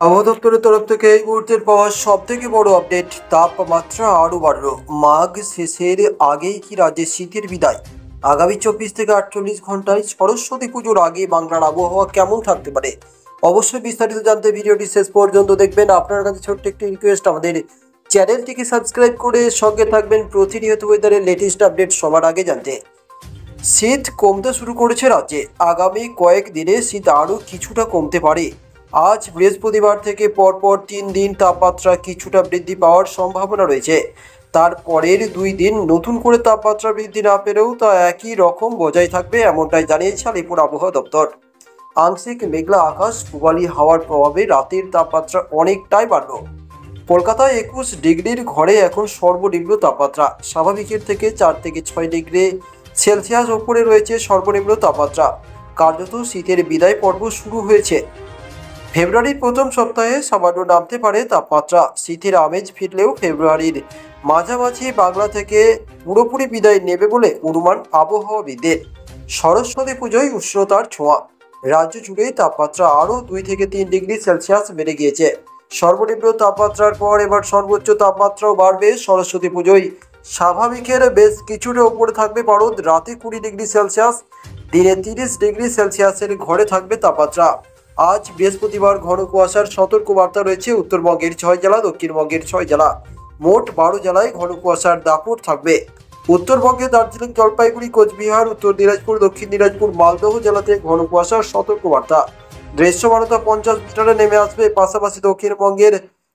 আবহাওয়া দপ্তরের তরফ থেকে এই মুহূর্তের পাওয়া সব থেকে বড় আপডেট, তাপমাত্রা আরও বাড়ল। মাঘ শেষের আগেই কি রাজ্যে শীতের বিদায়? আগামী 24 থেকে 48 ঘন্টায় সরস্বতী পুজোর আগে বাংলার আবহাওয়া কেমন থাকতে পারে? অবশ্যই বিস্তারিত জানতে ভিডিওটি শেষ পর্যন্ত দেখবেন। আপনার কাছে ছোট্ট একটি রিকোয়েস্ট, আমাদের চ্যানেলটিকে সাবস্ক্রাইব করে সঙ্গে থাকবেন প্রতিনিয়ত ওয়েদারের লেটেস্ট আপডেট সবার আগে জানতে। শীত কমতে শুরু করেছে রাজ্যে। আগামী কয়েকদিনে শীত আরও কিছুটা কমতে পারে। আজ বৃহস্পতিবার থেকে পরপর 3 দিন তাপমাত্রা কিছুটা বৃদ্ধি পাওয়ার সম্ভাবনা রয়েছে। তারপরের 2 দিন নতুন করে তাপমাত্রা বৃদ্ধি না পেলেও তা একই রকম বজায় থাকবে, এমনটাই জানিয়েছে আলিপুর আবহাওয়া দপ্তর। আংশিক মেঘলা আকাশ, পূবালি হাওয়ার প্রভাবে রাতের তাপমাত্রা অনেকটাই বাড়ল। কলকাতায় 21 ডিগ্রির ঘরে এখন সর্বনিম্ন তাপমাত্রা। স্বাভাবিকের থেকে 4 থেকে 6 ডিগ্রি সেলসিয়াস ওপরে রয়েছে সর্বনিম্ন তাপমাত্রা। কার্যত শীতের বিদায় পর্ব শুরু হয়েছে। ফেব্রুয়ারির প্রথম সপ্তাহে সামান্য নামতে পারে তাপমাত্রা। শীতের আমেজ ফিরলেও ফেব্রুয়ারির মাঝামাঝি বাংলা থেকে পুরোপুরি বিদায় নেবে বলে অনুমান আবহাওয়াবিদদের। সরস্বতী পুজোয় উষ্ণতার ছোঁয়া। রাজ্য জুড়েই তাপমাত্রা আরও 2 থেকে 3 ডিগ্রি সেলসিয়াস বেড়ে গিয়েছে। সর্বনিম্ন তাপমাত্রার পর এবার সর্বোচ্চ তাপমাত্রাও বাড়বে। সরস্বতী পুজোয় স্বাভাবিকের বেশ কিছুটা উপরে থাকবে পারদ। রাতে 20 ডিগ্রি সেলসিয়াস, দিনে 30 ডিগ্রি সেলসিয়াসের ঘরে থাকবে তাপমাত্রা। আজ বৃহস্পতিবার ঘন কুয়াশার সতর্কবার্তা রয়েছে উত্তরবঙ্গের 6 জেলা, দক্ষিণবঙ্গের 6 জেলা, মোট 12 জেলায় ঘন কুয়াশার দাপট থাকবে। উত্তরবঙ্গে দার্জিলিং, জলপাইগুড়ি, কোচবিহার, উত্তর দিনাজপুর, দক্ষিণ দিনাজপুর, মালদহ জেলাতে ঘন কুয়াশার সতর্কবার্তা। দৃশ্যমানতা 50 মিটারে নেমে আসবে। পাশাপাশি দক্ষিণবঙ্গের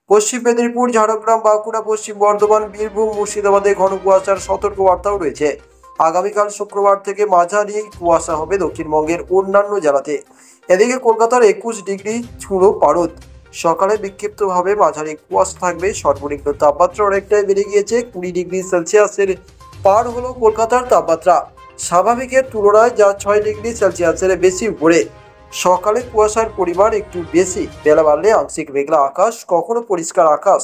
পশ্চিম মেদিনীপুর, ঝাড়গ্রাম, বাঁকুড়া, পশ্চিম বর্ধমান, বীরভূম, মুর্শিদাবাদে ঘন কুয়াশার সতর্কবার্তাও রয়েছে। আগামীকাল শুক্রবার থেকে মাঝারি কুয়াশা হবে দক্ষিণবঙ্গের অন্যান্য জেলাতে। এদিকে কলকাতার 21 ডিগ্রি ছুঁড়ো পারদ। সকালে বিক্ষিপ্তভাবে মাঝারি কুয়াশা থাকবে। সর্বনিম্ন তাপমাত্রা অনেকটাই বেড়ে গিয়েছে। 20 ডিগ্রি সেলসিয়াসের পার হলো কলকাতার তাপমাত্রা। স্বাভাবিকের তুলনায় যা 6 ডিগ্রি সেলসিয়াসের বেশি উপরে। সকালে কুয়াশার পরিমাণ একটু বেশি। বেলা বাড়লে আংশিক মেঘলা আকাশ, কখনো পরিষ্কার আকাশ।